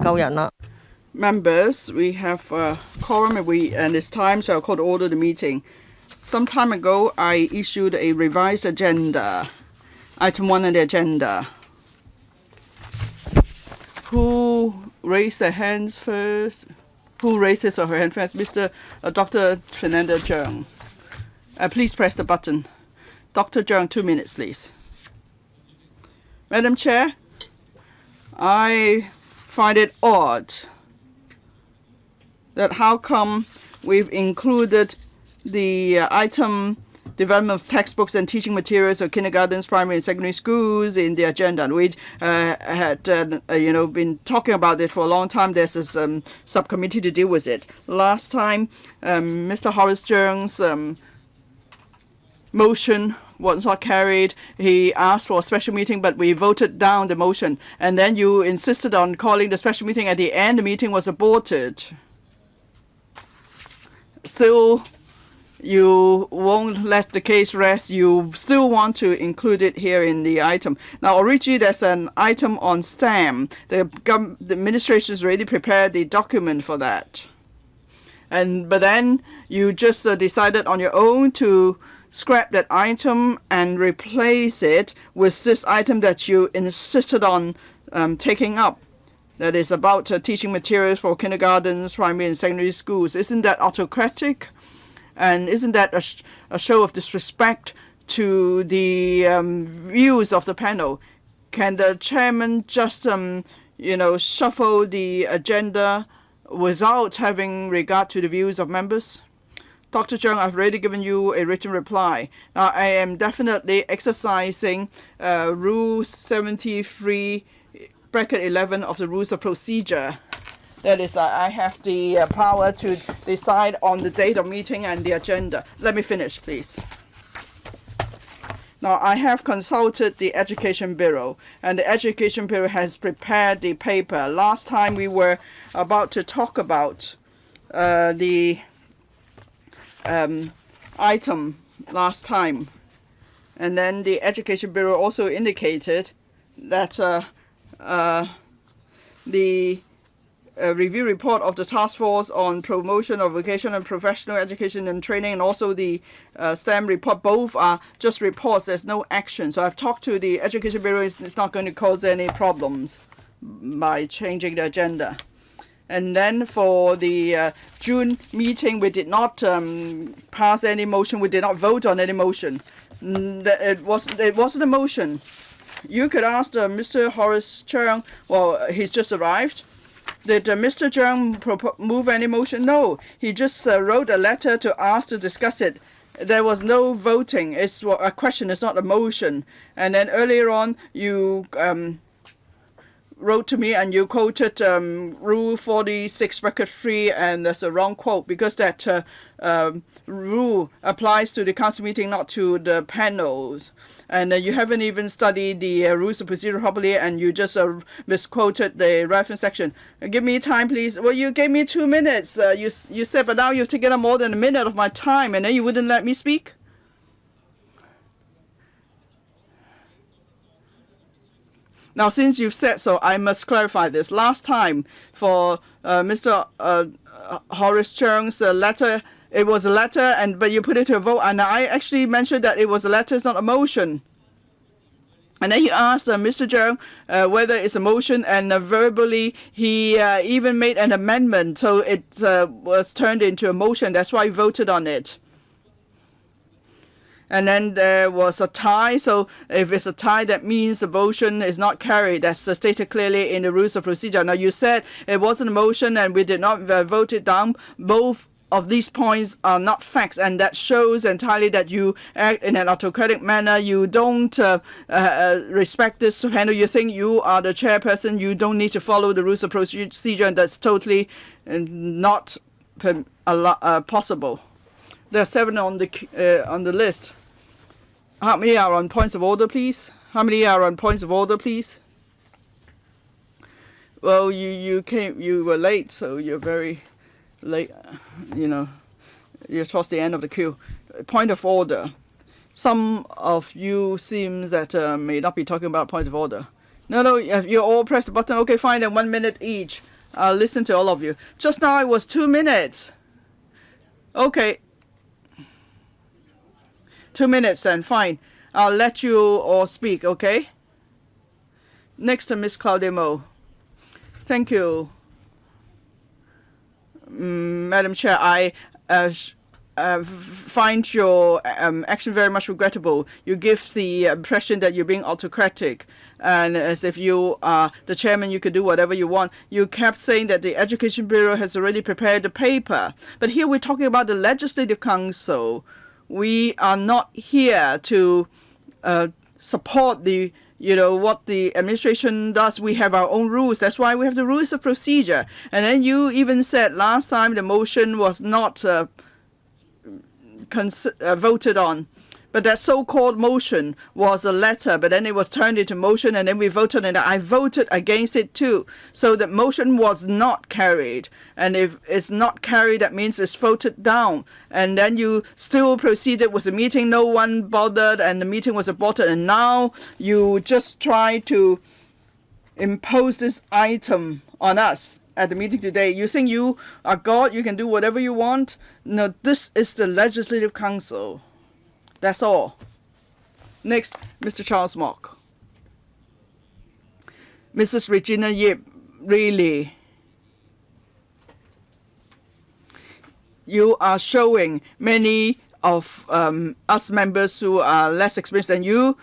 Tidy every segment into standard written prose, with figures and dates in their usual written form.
夠人啦。Members, we have quorum and it's time, so I'll call to order the meeting. Some time ago, I issued a revised agenda, item 1 on the agenda. Who raised their hands first? Who raised his or her hand first? Dr. Fernanda Zhang. Please press the button. Dr. Zhang, 2 minutes, please. Madam Chair, I find it odd that how come we've included the item development of textbooks and teaching materials of kindergartens, primary and secondary schools in the agenda. And we had been talking about it for a long time. There's this subcommittee to deal with it. Last time, Mr. Horace Cheung's motion was not carried. He asked for a special meeting, but we voted down the motion. And then you insisted on calling the special meeting. At the end, the meeting was aborted. Still, you won't let the case rest. You still want to include it here in the item. Now, originally, there's an item on STEM. The administration has already prepared the document for that. But then you just decided on your own to scrap that item and replace it with this item that you insisted on taking up. That is about teaching materials for kindergartens, primary and secondary schools. Isn't that autocratic? And isn't that a show of disrespect to the views of the panel? Can the chairman just, shuffle the agenda without having regard to the views of members? Dr. Cheung, I've already given you a written reply. Now, I am definitely exercising Rule 73, bracket 11 of the Rules of Procedure. That is, I have the power to decide on the date of meeting and the agenda. Let me finish, please. Now, I have consulted the Education Bureau, and the Education Bureau has prepared the paper. Last time we were about to talk about the item last time. And then the Education Bureau also indicated that the review report of the task force on promotion of vocational and professional education and training, and also the STEM report, both are just reports. There's no action. So I've talked to the Education Bureau. It's not going to cause any problems by changing the agenda. And then for the June meeting, we did not pass any motion. We did not vote on any motion. It wasn't a motion. You could ask Mr. Horace Cheung. Well, he's just arrived. Did Mr. Cheung move any motion? No. He just wrote a letter to ask to discuss it. There was no voting. It's a question. It's not a motion. And then earlier on, you wrote to me and you quoted Rule 46, bracket 3, and that's a wrong quote because that rule applies to the council meeting, not to the panels. And you haven't even studied the rules of procedure properly, and you just misquoted the reference section. Give me time, please. Well, you gave me 2 minutes. You said, but now you've taken up more than a minute of my time, and then you wouldn't let me speak? Now, since you've said so, I must clarify this. Last time, for Mr. Horace Cheung's letter, it was a letter, but you put it to a vote, and I actually mentioned that it was a letter, it's not a motion. And then you asked Mr. Cheung whether it's a motion, and verbally he even made an amendment, so it was turned into a motion. That's why he voted on it. And then there was a tie. So if it's a tie, that means the motion is not carried. That's stated clearly in the rules of procedure. Now, you said it wasn't a motion and we did not vote it down. Both of these points are not facts, and that shows entirely that you act in an autocratic manner. You don't respect this panel. You think you are the chairperson. You don't need to follow the rules of procedure, and that's totally not possible. There are 7 on the list. How many are on points of order, please? How many are on points of order, please? Well, you were late, so you're very late. You're towards the end of the queue. Point of order. Some of you seems that may not be talking about point of order. No, you all press the button. Okay, fine, then 1 minute each. I'll listen to all of you. Just now it was 2 minutes. Okay. 2 minutes then, fine. I'll let you all speak, okay? Next to Ms. Claudia Mo. Thank you. Madam Chair, I find your action very much regrettable. You give the impression that you're being autocratic, and as if you are the chairman, you could do whatever you want. You kept saying that the Education Bureau has already prepared the paper, but here we're talking about the Legislative Council. We are not here to support the what the administration does. We have our own rules. That's why we have the rules of procedure. And then you even said last time the motion was not voted on. But that so-called motion was a letter, but then it was turned into motion, and then we voted, and I voted against it too. So the motion was not carried. And if it's not carried, that means it's voted down. And then you still proceeded with the meeting. No one bothered, and the meeting was aborted. And now you just try to impose this item on us at the meeting today. You think you are God, you can do whatever you want? No, this is the Legislative Council. That's all. Next, Mr. Charles Mock. Mrs. Regina Yip, really, you are showing many of us members who are less experienced than you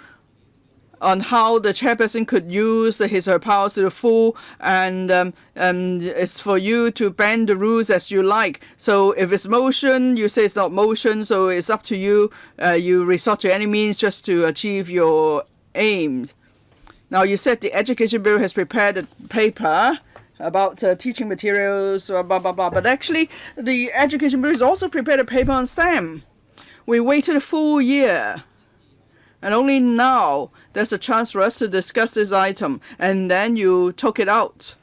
on how the chairperson could use his or her powers to the full, and it's for you to bend the rules as you like. So if it's motion, you say it's not motion, so it's up to you. You resort to any means just to achieve your aims. Now, you said the Education Bureau has prepared a paper about teaching materials, blah, blah, blah. But actually, the Education Bureau has also prepared a paper on STEM. We waited a full year. And only now there's a chance for us to discuss this item, and then you took it out.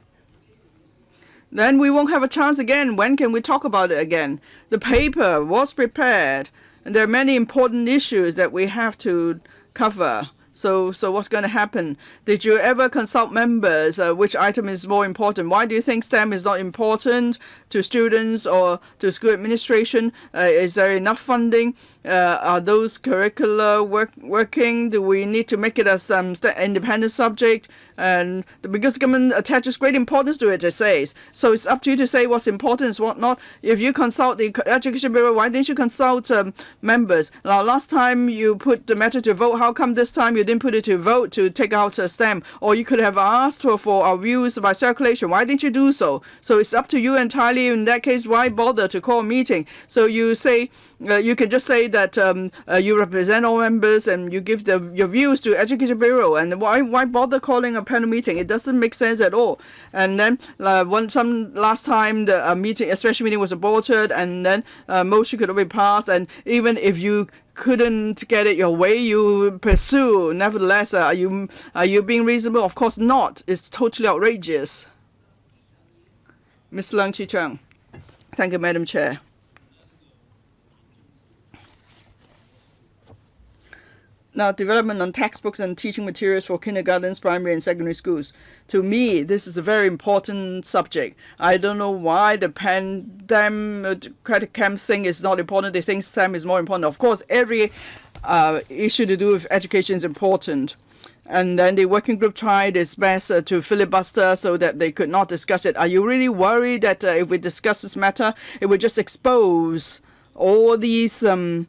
Then we won't have a chance again. When can we talk about it again? The paper was prepared, and there are many important issues that we have to cover. So what's going to happen? Did you ever consult members which item is more important? Why do you think STEM is not important to students or to school administration? Is there enough funding? Are those curricula working? Do we need to make it as independent subject? And because the government attaches great importance to it says. So it's up to you to say what's important and what not. If you consult the Education Bureau, why didn't you consult members? Now, last time you put the matter to vote, how come this time you didn't put it to vote to take out a STEM? Or you could have asked for our views by circulation. Why didn't you do so? So it's up to you entirely. In that case, why bother to call a meeting? So you say, you can just say that you represent all members and you give your views to Education Bureau. And why bother calling a panel meeting? It doesn't make sense at all. And then last time the meeting, a special meeting was aborted, and then motion could have been passed. And even if you couldn't get it your way, you pursue. Nevertheless, are you being reasonable? Of course not. It's totally outrageous. Ms. Leung Chi-Chung. Thank you, Madam Chair. Now, development on textbooks and teaching materials for kindergartens, primary and secondary schools. To me, this is a very important subject. I don't know why the pandemic camp thing is not important. They think STEM is more important. Of course, every issue to do with education is important. And then the working group tried its best to filibuster so that they could not discuss it. Are you really worried that if we discuss this matter, it would just expose all these, all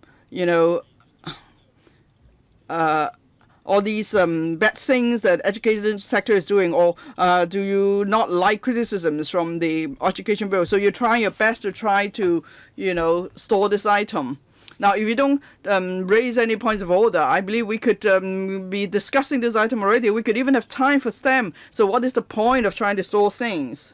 these bad things that education sector is doing? Or do you not like criticisms from the Education Bureau? So you're trying your best to try to, stall this item. Now, if you don't raise any points of order, I believe we could be discussing this item already. We could even have time for STEM. So what is the point of trying to stall things?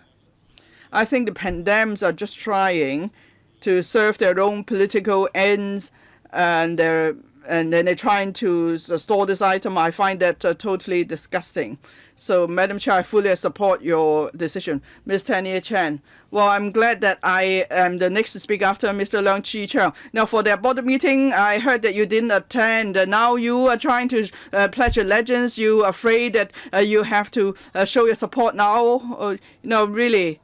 I think the pandemics are just trying to serve their own political ends, and then they're trying to stall this item. I find that totally disgusting. So, Madam Chair, I fully support your decision. Ms. Tanya Chan. Well, I'm glad that I am the next to speak after Mr. Leung Chi-Chung. Now, for the board meeting, I heard that you didn't attend. Now you are trying to pledge allegiance. You are afraid that you have to show your support now. No, really.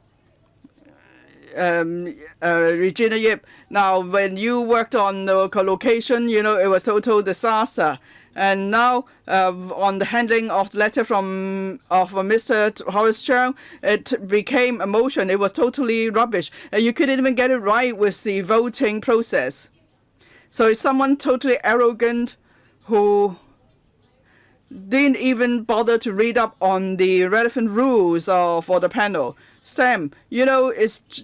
Regina Yip. Now, when you worked on the collocation, you know, it was total disaster. And now, on the handling of the letter from Mr. Horace Cheung, it became a motion. It was totally rubbish. You couldn't even get it right with the voting process. So it's someone totally arrogant who didn't even bother to read up on the relevant rules for the panel. STEM, you know,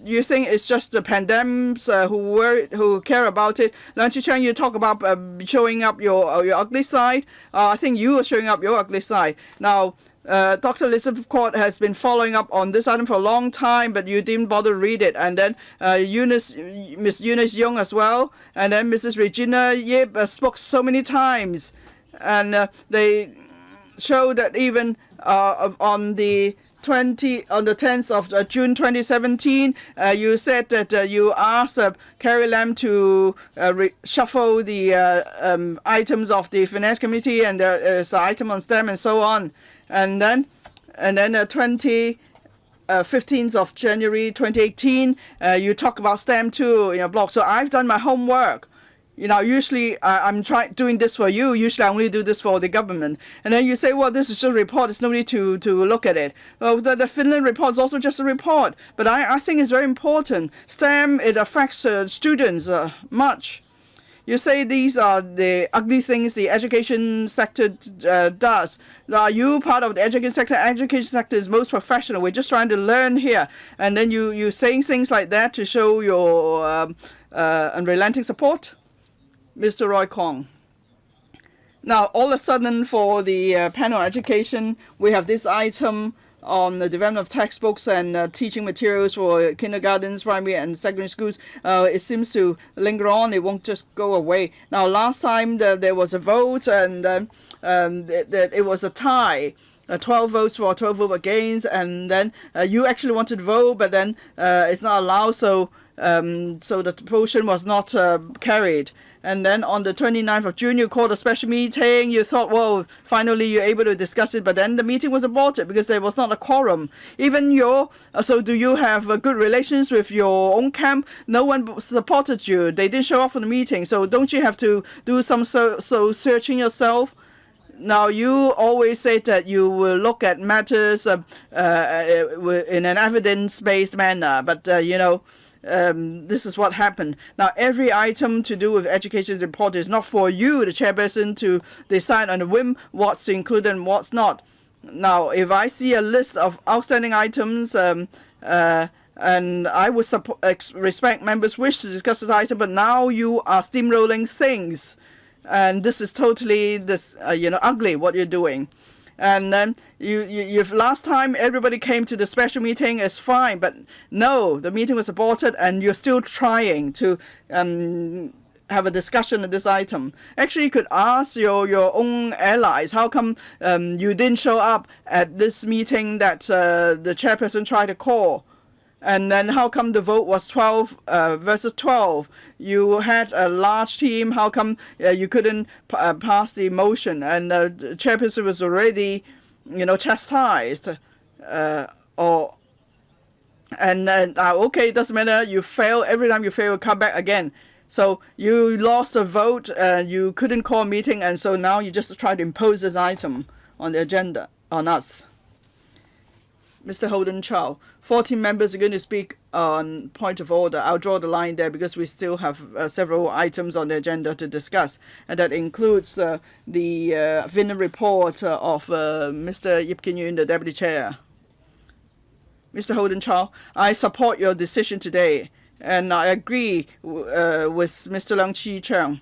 you think it's just the pandemics who care about it. Leung Chi-Chang, you talk about showing up your ugly side. I think you are showing up your ugly side. Now, Dr. Elizabeth Court has been following up on this item for a long time, but you didn't bother to read it. And then Miss Eunice Young as well, and then Mrs. Regina Yip spoke so many times. And they show that even on the 10th of June 2017, you said that you asked Carrie Lam to shuffle the items of the Finance Committee, and there's an item on STEM and so on. And then 15th of January 2018, you talk about STEM too in your blog. So I've done my homework. You know, usually I'm doing this for you. Usually I only do this for the government. And then you say, well, this is just a report. There's no need to look at it. Well, the Finland report is also just a report. But I think it's very important. STEM, it affects students much. You say these are the ugly things the education sector does. Are you part of the education sector? Education sector is most professional. We're just trying to learn here. And then you saying things like that to show your unrelenting support? Mr. Roy Kong. Now, all of a sudden, for the panel education, we have this item on the development of textbooks and teaching materials for kindergartens, primary and secondary schools. It seems to linger on. It won't just go away. Now, last time there was a vote, and it was a tie. 12 votes for, 12 votes against, and then you actually wanted to vote, but then it's not allowed, so the motion was not carried. And then on the 29th of June, you called a special meeting. You thought, well, finally you're able to discuss it, but then the meeting was aborted because there was not a quorum. Even so do you have good relations with your own camp? No one supported you. They didn't show up for the meeting. So don't you have to do some searching yourself? Now, you always say that you will look at matters in an evidence-based manner, but, this is what happened. Now, every item to do with education report is not for you, the chairperson, to decide on a whim what's included and what's not. Now, if I see a list of outstanding items, and I would respect members' wish to discuss this item, but now you are steamrolling things. And this is totally ugly what you're doing. And then you've last time everybody came to the special meeting is fine, but no, the meeting was aborted, and you're still trying to have a discussion on this item. Actually, you could ask your own allies, how come you didn't show up at this meeting that the chairperson tried to call? And then how come the vote was 12 versus 12? You had a large team. How come you couldn't pass the motion? And the chairperson was already, chastised. Okay, it doesn't matter. You fail. Every time you fail, come back again. So you lost a vote. You couldn't call a meeting. And so now you just try to impose this item on the agenda on us. Mr. Holden Chow, 14 members are going to speak on point of order. I'll draw the line there because we still have several items on the agenda to discuss, and that includes the Finland report of Mr. IP Kin-yuen, the Deputy Chair. Mr. Holden Chow, I support your decision today, and I agree with Mr. Leung Chi-Chang.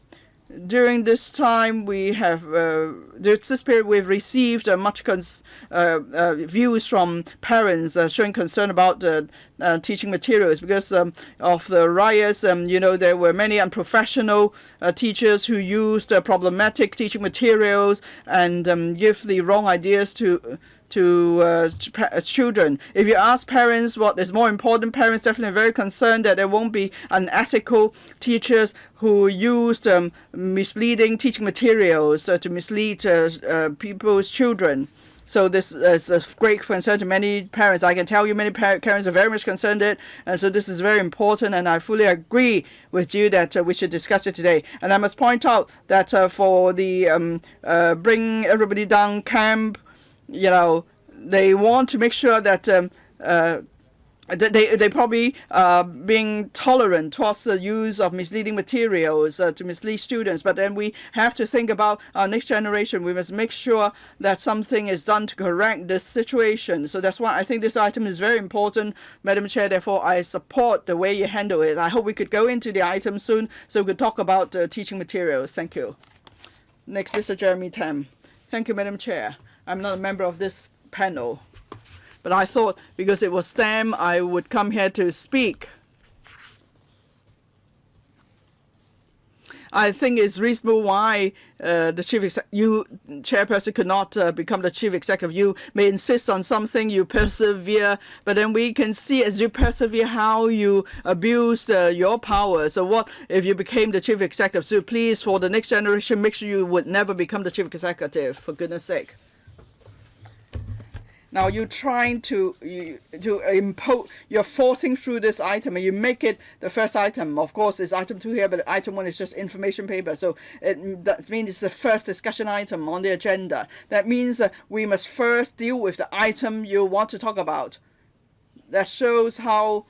During this time, we have this period we've received much views from parents showing concern about the teaching materials because of the riots. There were many unprofessional teachers who used problematic teaching materials and give the wrong ideas to children. If you ask parents what is more important, parents definitely very concerned that there won't be unethical teachers who used misleading teaching materials to mislead people's children. So this is a great concern to many parents. I can tell you many parents are very much concerned it, and so this is very important, and I fully agree with you that we should discuss it today. And I must point out that for the Bring Everybody Down camp, they want to make sure that they probably being tolerant towards the use of misleading materials to mislead students. But then we have to think about our next generation. We must make sure that something is done to correct this situation. So that's why I think this item is very important, Madam Chair. Therefore, I support the way you handle it. I hope we could go into the item soon so we could talk about teaching materials. Thank you. Next, Mr. Jeremy Tam. Thank you, Madam Chair. I'm not a member of this panel, but I thought because it was STEM, I would come here to speak. I think it's reasonable why the chairperson could not become the chief executive. You may insist on something, you persevere, but then we can see as you persevere how you abused your power. So what if you became the chief executive? So please, for the next generation, make sure you would never become the chief executive, for goodness sake. Now you're trying to impose, you're forcing through this item, and you make it the first item. Of course, it's item 2 here, but item 1 is just information paper. So that means it's the first discussion item on the agenda. That means we must first deal with the item you want to talk about. That shows how,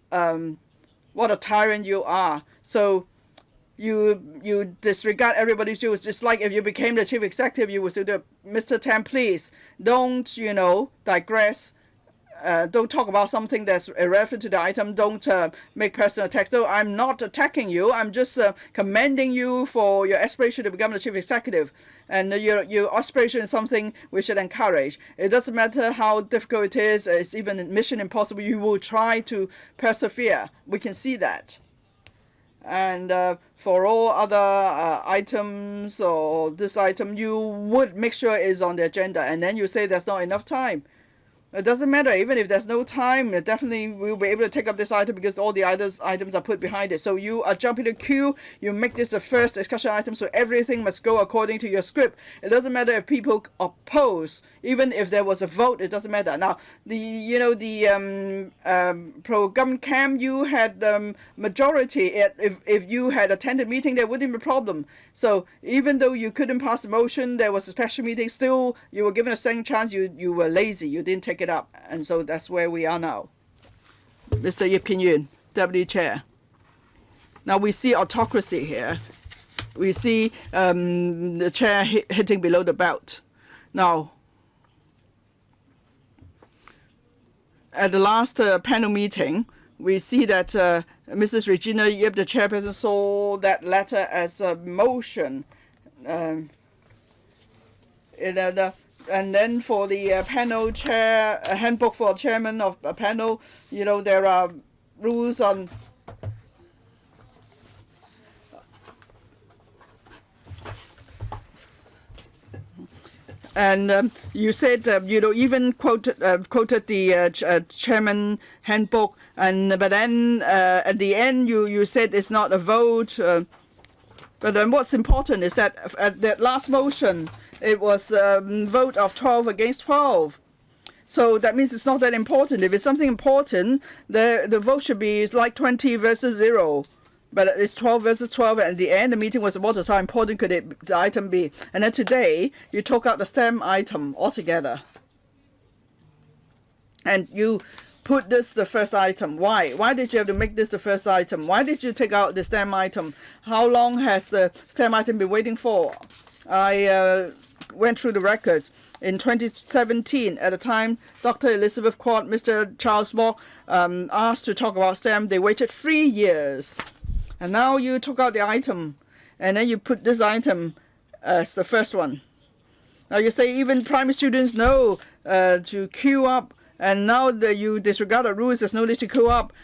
what a tyrant you are. So you disregard everybody's views. It's like if you became the chief executive, you would say, Mr. Tam, please don't, digress. Don't talk about something that's irrelevant to the item. Don't make personal attacks. So I'm not attacking you. I'm just commending you for your aspiration to become the chief executive. And your aspiration is something we should encourage. It doesn't matter how difficult it is. It's even mission impossible. You will try to persevere. We can see that. And for all other items or this item, you would make sure it's on the agenda, and then you say there's not enough time. It doesn't matter. Even if there's no time, definitely we'll be able to take up this item because all the other items are put behind it. So you are jumping the queue. You make this the first discussion item, so everything must go according to your script. It doesn't matter if people oppose. Even if there was a vote, it doesn't matter. Now, the pro-government camp, you had majority. If you had attended meeting, there wouldn't be a problem. So even though you couldn't pass the motion, there was a special meeting, still you were given a second chance. You were lazy. You didn't take it up. And so that's where we are now. Mr. IP Kin-yuen, Deputy Chair. Now we see autocracy here. We see the chair hitting below the belt. Now, at the last panel meeting, we see that Mrs. Regina Yip, the chairperson, saw that letter as a motion. And then for the panel chair, a handbook for chairman of a panel, there are rules on and you said even quoted the chairman handbook, but then at the end you said it's not a vote. But then what's important is that at that last motion, it was a vote of 12 against 12. So that means it's not that important. If it's something important, the vote should be like 20 versus 0. But it's 12 versus 12, and at the end, the meeting was about how important could the item be. And then today, you took out the STEM item altogether. And you put this the first item. Why? Why did you have to make this the first item? Why did you take out the STEM item? How long has the STEM item been waiting for? I went through the records. In 2017, at the time, Dr. Elizabeth Quad, Mr. Charles Moore asked to talk about STEM. They waited 3 years. And now you took out the item, and then you put this item as the first one. Now you say even primary students know to queue up, and now that you disregard the rules, there's no need to queue up.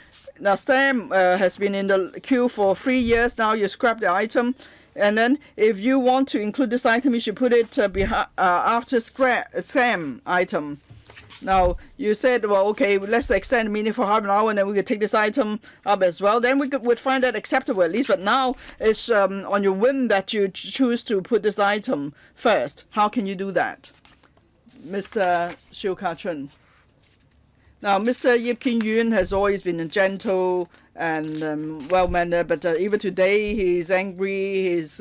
Now STEM has been in the queue for 3 years. Now you scrap the item. And then if you want to include this item, you should put it after STEM item. Now, you said, well, okay, let's extend the meeting for half an hour and then we could take this item up as well. Then would find that acceptable at least. But now it's on your whim that you choose to put this item first. How can you do that? Mr. Siu Ka-chun. Now, Mr. IP Kin-yuen has always been gentle and well-mannered, but even today he's angry, he's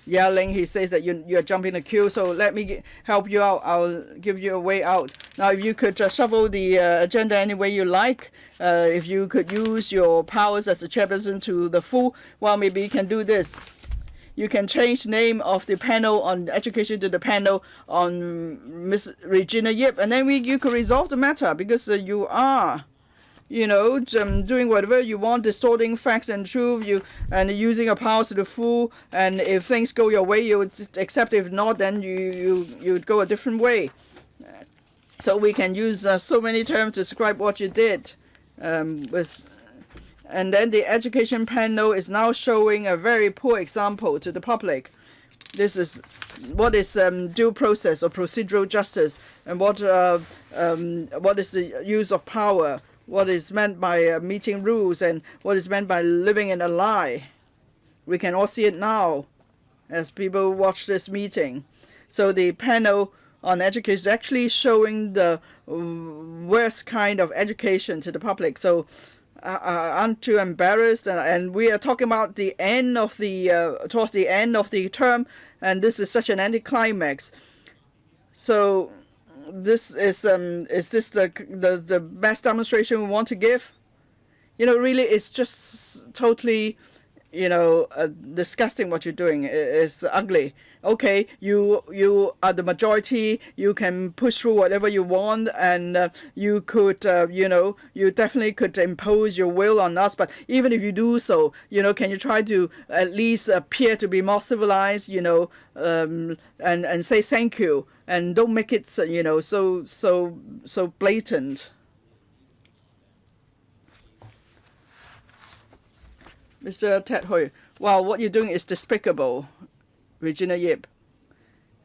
yelling, he says that you're jumping the queue, so let me help you out. I'll give you a way out. Now, if you could shuffle the agenda any way you like, if you could use your powers as a chairperson to the full, well, maybe you can do this. You can change the name of the panel on education to the panel on Miss Regina Yip, and then you could resolve the matter, because you are, doing whatever you want, distorting facts and truth, and using your powers to the full. And if things go your way, you would accept. If not, then you'd go a different way. So we can use so many terms to describe what you did And then the education panel is now showing a very poor example to the public. This is what is due process or procedural justice, and what is the use of power, what is meant by meeting rules, and what is meant by living in a lie. We can all see it now as people watch this meeting. So the panel on education is actually showing the worst kind of education to the public. So aren't you embarrassed? And we are talking about the end of the towards the end of the term, and this is such an anticlimax. So this is this the best demonstration we want to give? Really, it's just totally disgusting what you're doing. It's ugly. Okay, you are the majority. You can push through whatever you want, and you could, you definitely could impose your will on us. But even if you do so, can you try to at least appear to be more civilized, and say thank you, and don't make it, so blatant. Mr. Ted Hui, wow, what you're doing is despicable, Regina Yip.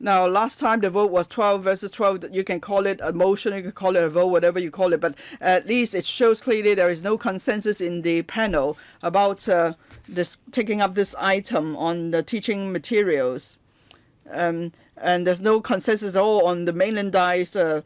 Now, last time the vote was 12 versus 12. You can call it a motion, you can call it a vote, whatever you call it, but at least it shows clearly there is no consensus in the panel about this taking up this item on the teaching materials. And there's no consensus at all on the mainlandized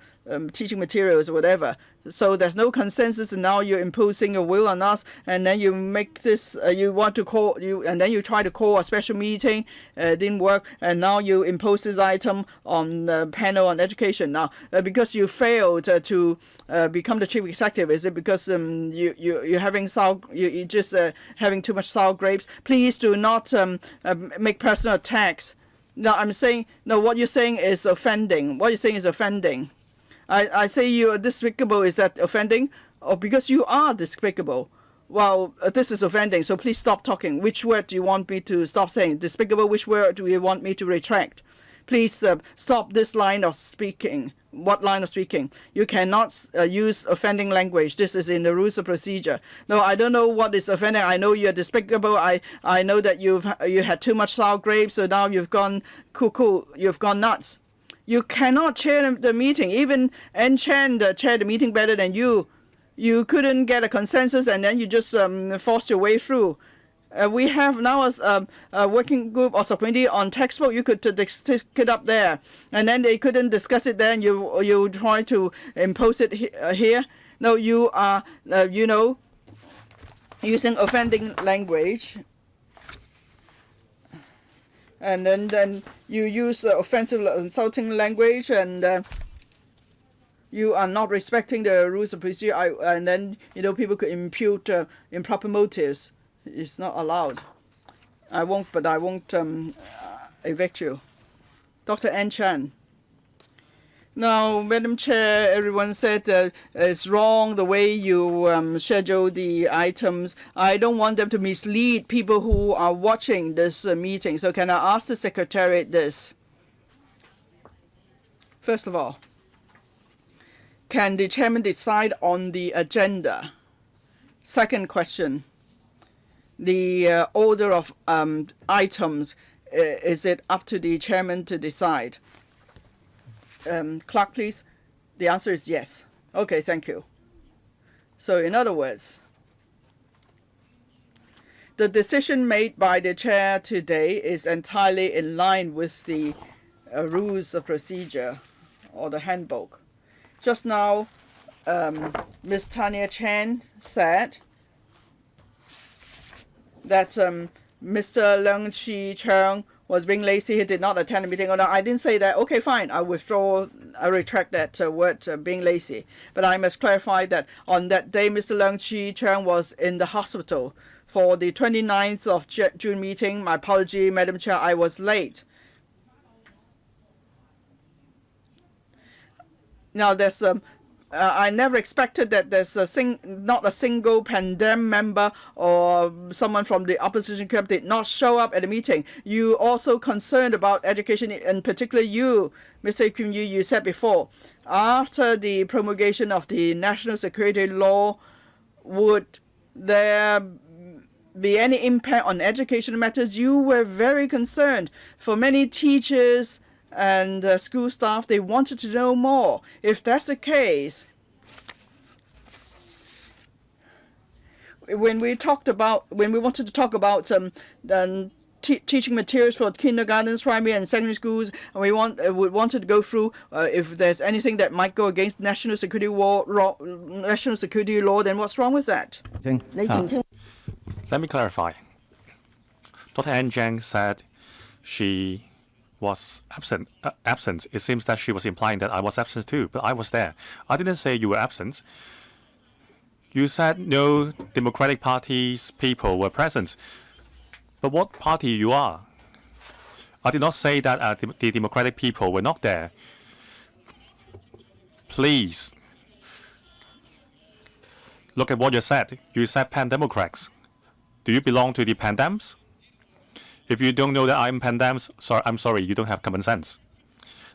teaching materials or whatever. So there's no consensus, and now you're imposing your will on us, and then you make this, you want to call, and then you try to call a special meeting, didn't work, and now you impose this item on the panel on education. Now, because you failed to become the chief executive, is it because you're having you're just having too much sour grapes? Please do not make personal attacks. No, I'm saying, no, what you're saying is offending. What you're saying is offending. I say you are despicable. Is that offending? Or because you are despicable? Well, this is offending, so please stop talking. Which word do you want me to stop saying? Despicable, which word do you want me to retract? Please stop this line of speaking. What line of speaking? You cannot use offending language. This is in the rules of procedure. No, I don't know what is offending. I know you're despicable. I know that you had too much sour grapes, so now you've gone cuckoo. You've gone nuts. You cannot chair the meeting. Even N. Chan chaired the meeting better than you. You couldn't get a consensus, and then you just forced your way through. We have now a working group or subcommittee on textbook. You could stick it up there, and then they couldn't discuss it there, and you try to impose it here. No, you are, using offending language. And then you use offensive, insulting language, and you are not respecting the rules of procedure. And then people could impute improper motives. It's not allowed. I won't evict you. Dr. N. Chan. Now, Madam Chair, everyone said it's wrong the way you schedule the items. I don't want them to mislead people who are watching this meeting. So can I ask the Secretariat this? First of all, can the chairman decide on the agenda? Second question, the order of items, is it up to the chairman to decide? Clerk, please. The answer is yes. Okay, thank you. So in other words, the decision made by the chair today is entirely in line with the rules of procedure or the handbook. Just now, Ms. Tanya Chen said that Mr. Leung Chi-cheung was being lazy. He did not attend the meeting. Oh, no, I didn't say that. Okay, fine. I retract that word, being lazy. But I must clarify that on that day, Mr. Leung Chi-cheung was in the hospital for the 29th of June meeting. My apology, Madam Chair, I was late. Now, there's I never expected that there's not a single Pandem member or someone from the opposition camp did not show up at the meeting. You also concerned about education, in particular you, Mr. Kin-yuen, you said before, after the promulgation of the national security law, would there be any impact on education matters? You were very concerned. For many teachers and school staff, they wanted to know more. If that's the case, when we wanted to talk about teaching materials for kindergartens, primary and secondary schools, and we wanted to go through if there's anything that might go against national security law, then what's wrong with that? Let me clarify. Dr. Ann Jang said she was absent. It seems that she was implying that I was absent too, but I was there. I didn't say you were absent. You said no Democratic Party's people were present. But what party you are? I did not say that the Democratic people were not there. Please look at what you said. You said Pan-Democrats. Do you belong to the Pandems? If you don't know that I'm Pandems, I'm sorry, you don't have common sense.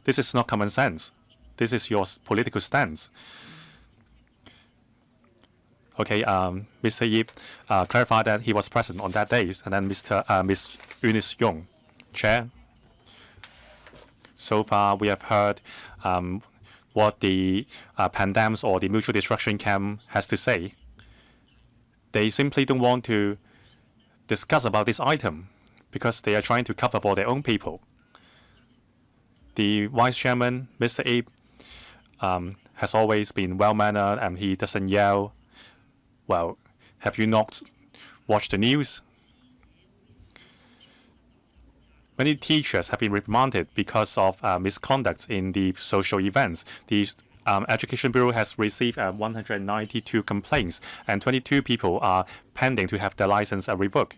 This is not common sense. This is your political stance. Okay, Mr. Yip clarified that he was present on that day, and then Ms. Eunice Yong, Chair. So far, we have heard what the Pandems or the mutual destruction camp has to say. They simply don't want to discuss about this item because they are trying to cover for their own people. The Vice Chairman, Mr. Yip, has always been well-mannered and he doesn't yell. Well, have you not watched the news? Many teachers have been reprimanded because of misconduct in the social events. The Education Bureau has received 192 complaints, and 22 people are pending to have their license revoked.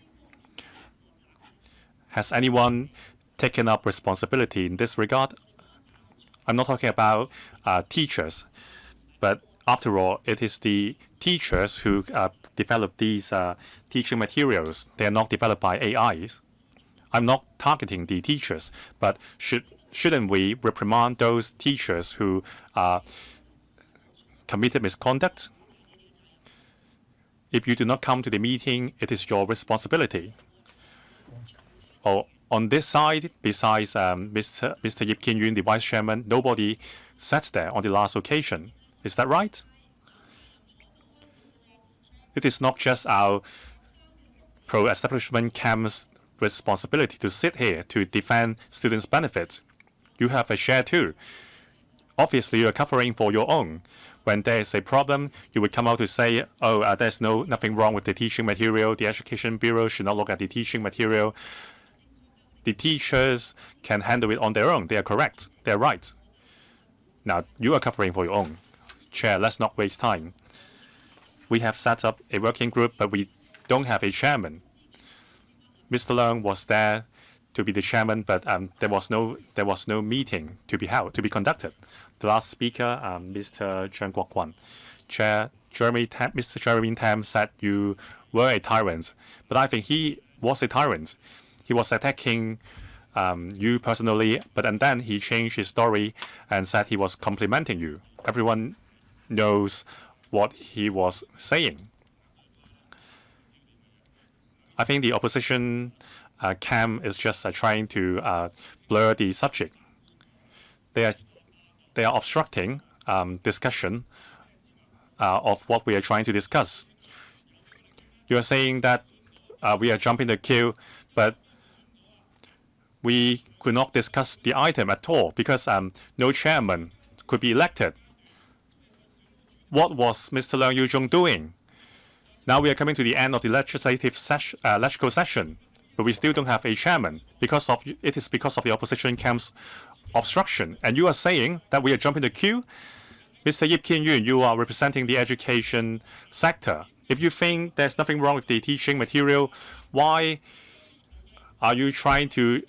Has anyone taken up responsibility in this regard? I'm not talking about teachers, but after all, it is the teachers who develop these teaching materials. They are not developed by AIs. I'm not targeting the teachers, but shouldn't we reprimand those teachers who committed misconduct? If you do not come to the meeting, it is your responsibility. Or on this side, besides Mr. Ip Kin-yuen, the Vice Chairman, nobody sat there on the last occasion. Is that right? It is not just our pro-establishment camp's responsibility to sit here to defend students' benefits. You have a share too. Obviously, you are covering for your own. When there is a problem, you would come out to say, oh, there's nothing wrong with the teaching material. The Education Bureau should not look at the teaching material. The teachers can handle it on their own. They are correct. They are right. Now, you are covering for your own. Chair, let's not waste time. We have set up a working group, but we don't have a chairman. Mr. Leung was there to be the chairman, but there was no meeting to be conducted. The last speaker, Mr. Chen Guoguan, Chair Mr. Jeremy Tam said you were a tyrant, but I think he was a tyrant. He was attacking you personally, and then he changed his story and said he was complimenting you. Everyone knows what he was saying. I think the opposition camp is just trying to blur the subject. They are obstructing discussion of what we are trying to discuss. You are saying that we are jumping the queue, but we could not discuss the item at all because no chairman could be elected. What was Mr. Leung Yu-jung doing? Now we are coming to the end of the legislative session, but we still don't have a chairman it is because of the opposition camp's obstruction. And you are saying that we are jumping the queue? Mr. IP Kin-yuen, you are representing the education sector. If you think there's nothing wrong with the teaching material, why are you trying to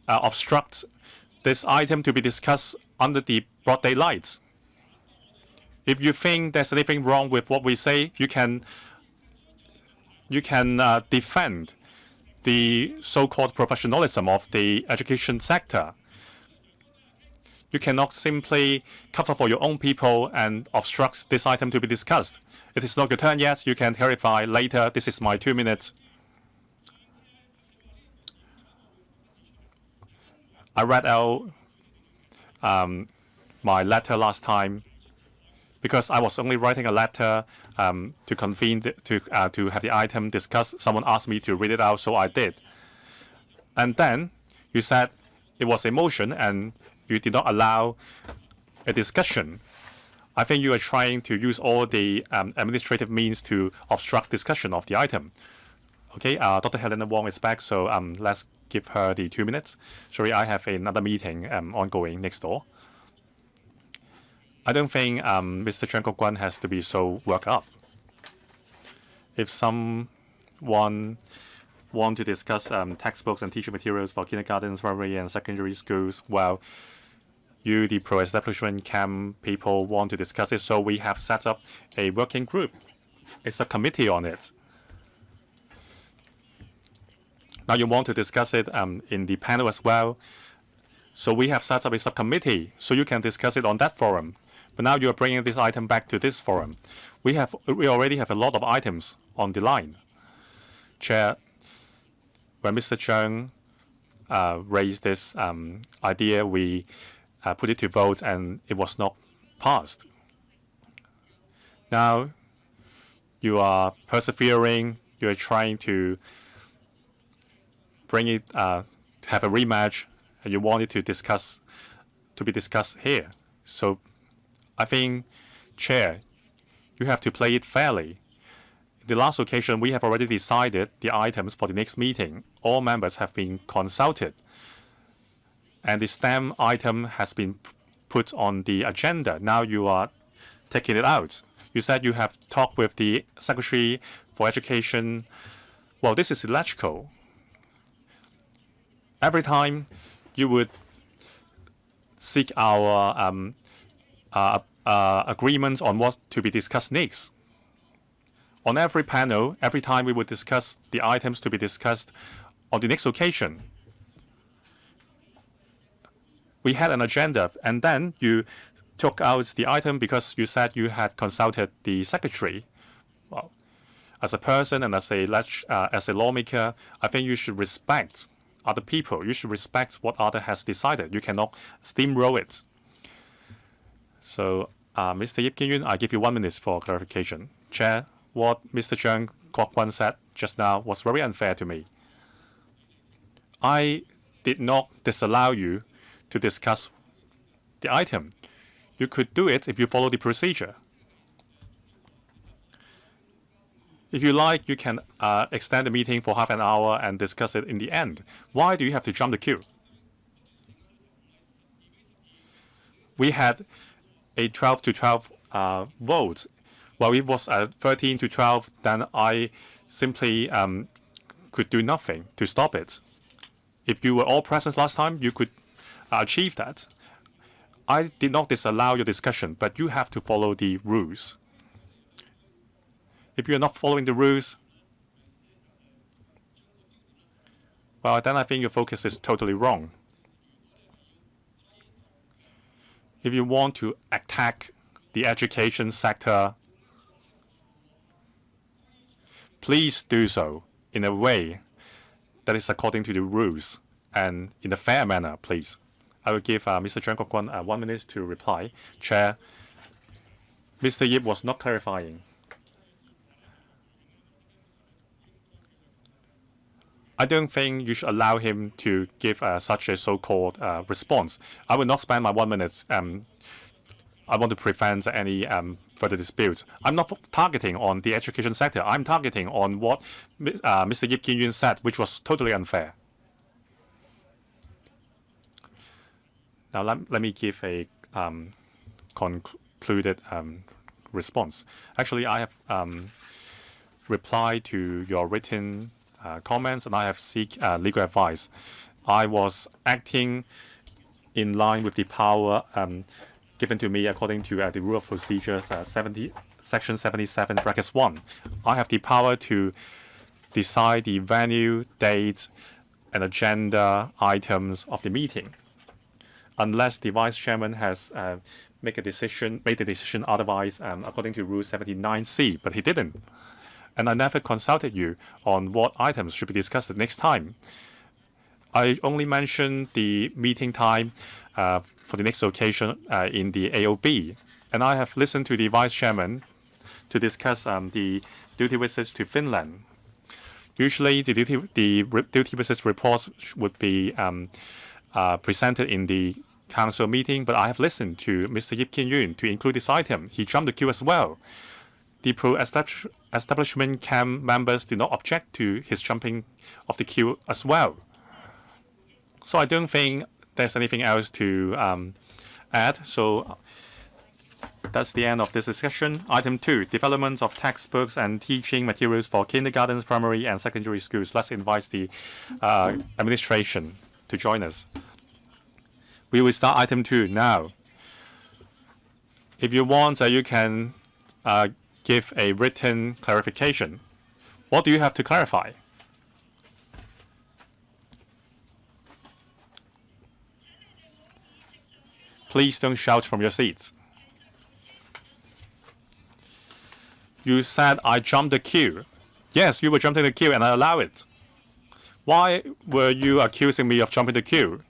obstruct this item to be discussed under the broad daylight? If you think there's anything wrong with what we say, you can defend the so-called professionalism of the education sector. You cannot simply cover for your own people and obstruct this item to be discussed. It is not your turn yet. You can clarify later. This is my 2 minutes. I read out my letter last time because I was only writing a letter to convene to have the item discussed. Someone asked me to read it out, so I did. And then you said it was a motion and you did not allow a discussion. I think you are trying to use all the administrative means to obstruct discussion of the item. Okay, Dr. Helena Wong is back, so let's give her the 2 minutes. Sorry, I have another meeting ongoing next door. I don't think Mr. Cheung Kok-kwon has to be so worked up. If someone want to discuss textbooks and teaching materials for kindergartens, primary and secondary schools, well, you, the pro-establishment camp people, want to discuss it, so we have set up a working group. It's a committee on it. Now you want to discuss it in the panel as well. So we have set up a subcommittee, so you can discuss it on that forum. But now you are bringing this item back to this forum. We already have a lot of items on the line. Chair, when Mr. Cheung raised this idea, we put it to vote and it was not passed. Now you are persevering. You are trying to bring it to have a rematch, and you want it to be discussed here. So I think, Chair, you have to play it fairly. The last occasion, we have already decided the items for the next meeting. All members have been consulted, and the STEM item has been put on the agenda. Now you are taking it out. You said you have talked with the Secretary for Education. Well, this is illogical. Every time you would seek our agreements on what to be discussed next. On every panel, every time we would discuss the items to be discussed on the next occasion. We had an agenda, and then you took out the item because you said you had consulted the secretary. Well, as a person and as a lawmaker, I think you should respect other people. You should respect what other has decided. You cannot steamroll it. So, Mr. IP Kin-yuen, I give you 1 minute for clarification. Chair, what Mr. Cheung Kok-kwon said just now was very unfair to me. I did not disallow you to discuss the item. You could do it if you follow the procedure. If you like, you can extend the meeting for half an hour and discuss it in the end. Why do you have to jump the queue? We had a 12 to 12 vote. Well, it was 13 to 12, then I simply could do nothing to stop it. If you were all present last time, you could achieve that. I did not disallow your discussion, but you have to follow the rules. If you're not following the rules, well, then I think your focus is totally wrong. If you want to attack the education sector, please do so in a way that is according to the rules and in a fair manner, please. I will give Mr. Cheung Kok-kwon 1 minute to reply. Chair, Mr. Yip was not clarifying. I don't think you should allow him to give such a so-called response. I will not spend my 1 minute. I want to prevent any further disputes. I'm not targeting on the education sector. I'm targeting on what Mr. Ip Kin-yuen said, which was totally unfair. Now let me give a concluded response. Actually, I have replied to your written comments, and I have seek legal advice. I was acting in line with the power given to me according to the Rule of Procedures Section 77, brackets 1. I have the power to decide the venue, date, and agenda items of the meeting, unless the Vice Chairman has made the decision otherwise according to Rule 79C, but he didn't. And I never consulted you on what items should be discussed the next time. I only mentioned the meeting time for the next occasion in the AOB. And I have listened to the Vice Chairman to discuss the duty visits to Finland. Usually, the duty visits reports would be presented in the council meeting, but I have listened to Mr. Ip Kin-yuen to include this item. He jumped the queue as well. The pro-establishment camp members did not object to his jumping of the queue as well. So I don't think there's anything else to add. So that's the end of this discussion. Item 2, development of textbooks and teaching materials for kindergartens, primary and secondary schools. Let's invite the administration to join us. We will start item 2 now. If you want, you can give a written clarification. What do you have to clarify? Please don't shout from your seats. You said I jumped the queue. Yes, you were jumping the queue and I allow it. Why were you accusing me of jumping the queue?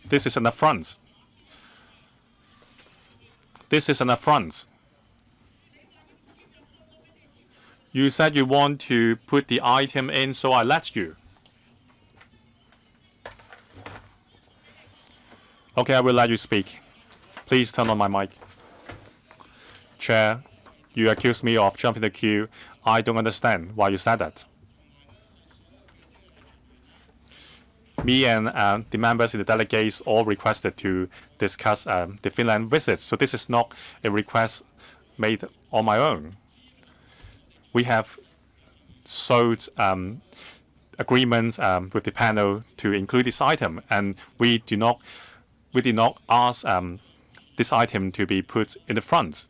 This is an affront. This is an affront. You said you want to put the item in, so I let you. Okay, I will let you speak. Please turn on my mic. Chair, you accuse me of jumping the queue. I don't understand why you said that. Me and the members in the delegates all requested to discuss the Finland visit, so this is not a request made on my own. We have sought agreements with the panel to include this item, and we did not ask this item to be put in the front.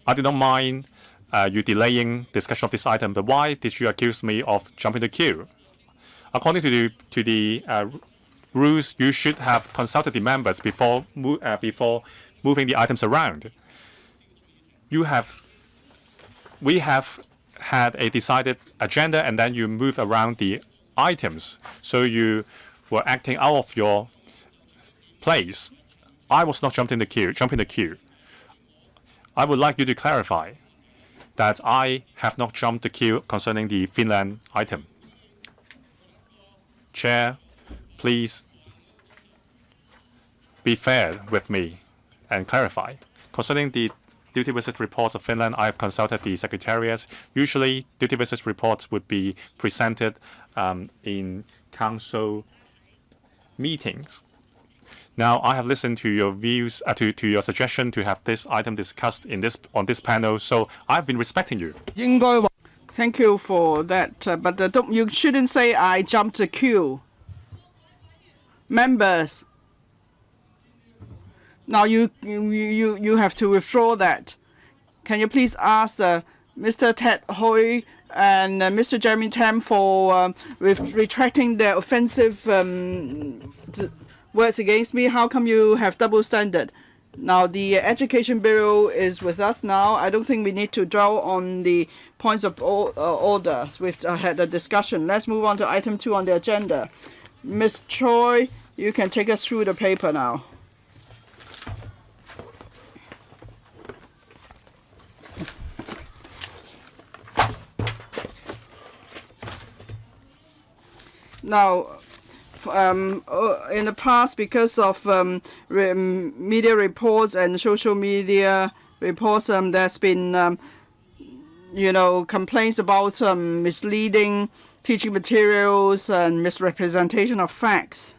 I do not mind you delaying discussion of this item, but why did you accuse me of jumping the queue? According to the rules, you should have consulted the members before moving the items around. We have had a decided agenda, and then you move around the items. So you were acting out of your place. I was not jumping the queue. I would like you to clarify that I have not jumped the queue concerning the Finland item. Chair, please be fair with me and clarify. Concerning the duty visit reports of Finland, I have consulted the Secretariat. Usually, duty visit reports would be presented in council meetings. Now, I have listened to your views, to your suggestion to have this item discussed on this panel, so I've been respecting you. Thank you for that, but you shouldn't say I jumped the queue. Members, now you have to withdraw that. Can you please ask Mr. Ted Hui and Mr. Jeremy Tam for retracting their offensive words against me? How come you have double standard? Now, the Education Bureau is with us now. I don't think we need to dwell on the points of order. We've had a discussion. Let's move on to item 2 on the agenda. Ms. Choi, you can take us through the paper now. Now, in the past, because of media reports and social media reports, there's been, complaints about misleading teaching materials and misrepresentation of facts.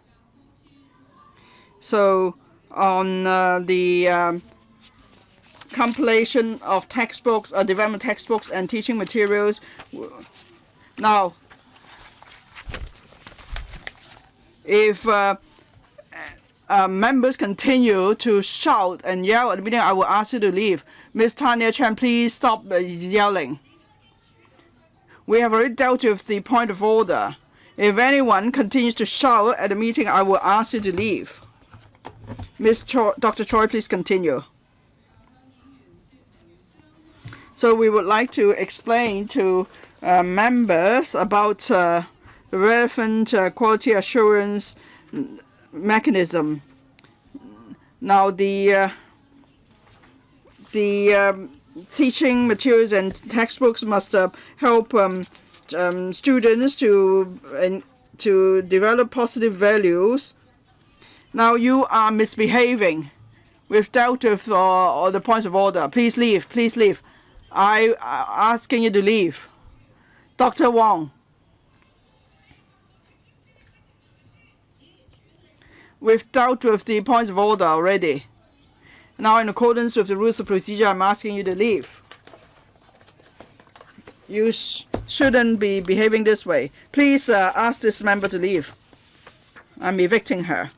So, on the compilation of textbooks, development textbooks and teaching materials, now, if members continue to shout and yell at the meeting, I will ask you to leave. Ms. Tanya Chan, please stop yelling. We have already dealt with the point of order. If anyone continues to shout at the meeting, I will ask you to leave. Dr. Choi, please continue. So we would like to explain to members about the relevant quality assurance mechanism. Now, the teaching materials and textbooks must help students to develop positive values. Now, you are misbehaving. We've dealt with all the points of order. Please leave. Please leave. I'm asking you to leave. Dr. Wong. We've dealt with the points of order already. Now, in accordance with the rules of procedure, I'm asking you to leave. You shouldn't be behaving this way. Please ask this member to leave. I'm evicting her.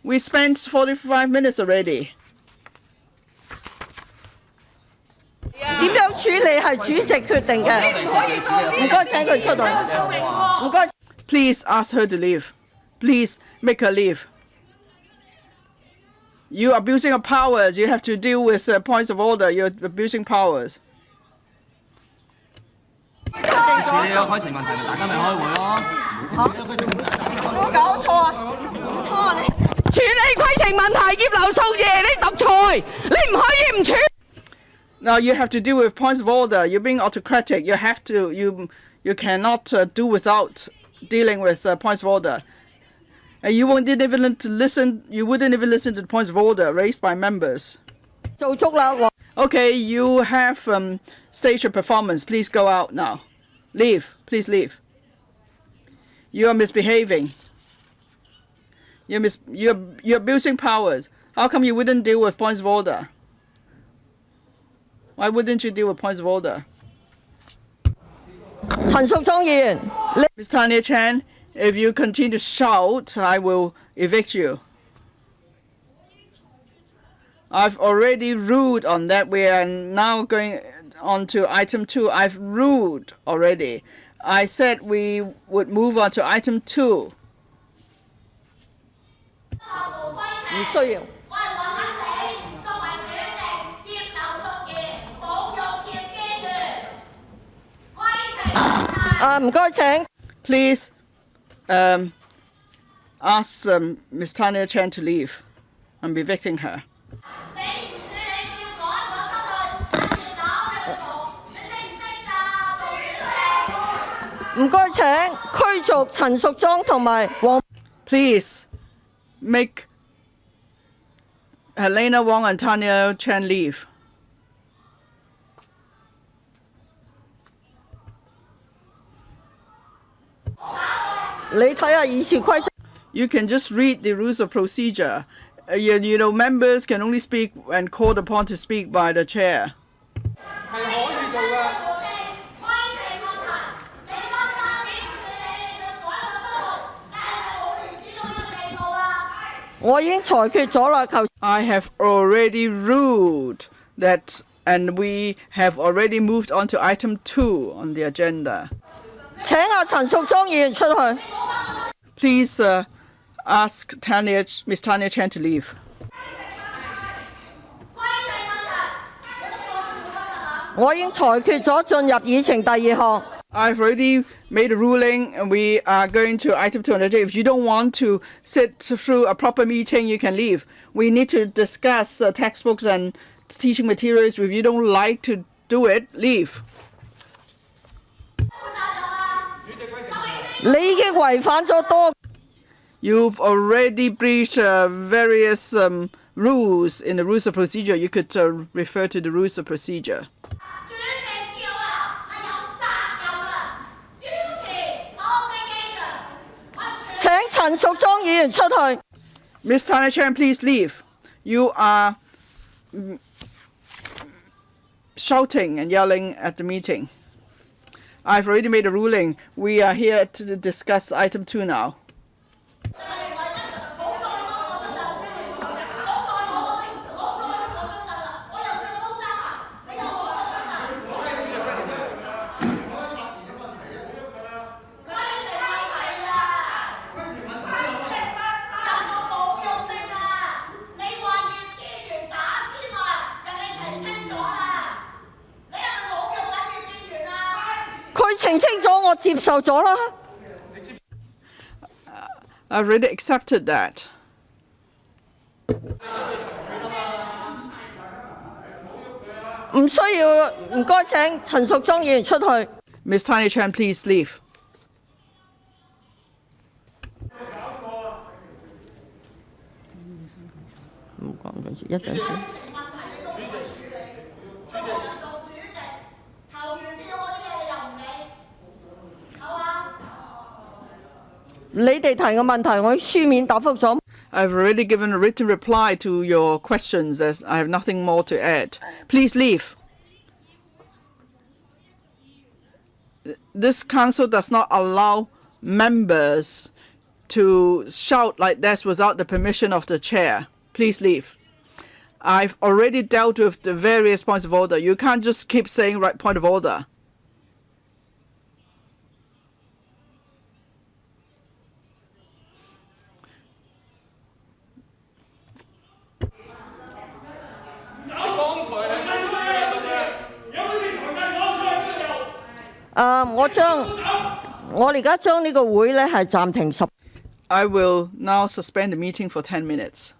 We spent 45 minutes already. 點樣處理係主席決定嘅，唔該請佢出嚟，唔該。Please ask her to leave. Please make her leave. You're abusing of powers. You have to deal with points of order. You're abusing powers. 處理有規程問題，咪大家咪開會咯。搞錯啊！處理規程問題，葉劉淑儀，你獨裁，你唔可以唔處。Now you have to deal with points of order. You're being autocratic. You have to. You cannot do without dealing with points of order. And you wouldn't even listen. You wouldn't even listen to the points of order raised by members. 做足啦。Okay, you have staged your performance. Please go out now. Leave. Please leave. You are misbehaving. You're abusing powers. How come you wouldn't deal with points of order? Why wouldn't you deal with points of order? 陳淑莊議員， Ms. Tanya Chan, if you continue to shout, I will evict you. I've already ruled on that. We are now going on to item 2. I've ruled already. I said we would move on to item 2. 唔需要。唔該請。Please ask Ms. Tanya Chan to leave. I'm evicting her. 唔該請驅逐陳淑莊同埋黃。Please make Helena Wong and Tanya Chan leave. You can just read the rules of procedure. Members can only speak when called upon to speak by the chair. I have already ruled that, and we have already moved on to item 2 on the agenda. 請阿陳淑莊議員出去。Please ask Ms. Tanya Chan to leave. 我已經裁決咗進入議程第2項。I've already made a ruling, and we are going to item 2 on the agenda. If you don't want to sit through a proper meeting, you can leave. We need to discuss textbooks and teaching materials. If you don't like to do it, leave. 你已經違反咗多。 You've already breached various rules in the rules of procedure. You could refer to the rules of procedure. 主席叫啊係有責任啊 ，duty obligation。請陳淑莊議員出去。 Ms. Tana Chan, please leave. You are shouting and yelling at the meeting. I've already made a ruling. We are here to discuss item 2 now. I've already accepted that. 唔需要，唔該請陳淑莊議員出去。 Ms. Tanya Chan, please leave. 唔講緊住，一陣先。 你哋提嘅問題，我書面答覆咗。 I've already given a written reply to your questions, as I have nothing more to add. Please leave. This council does not allow members to shout like this without the permission of the chair. Please leave. I've already dealt with the various points of order. You can't just keep saying right point of order. I will now suspend the meeting for 10 minutes.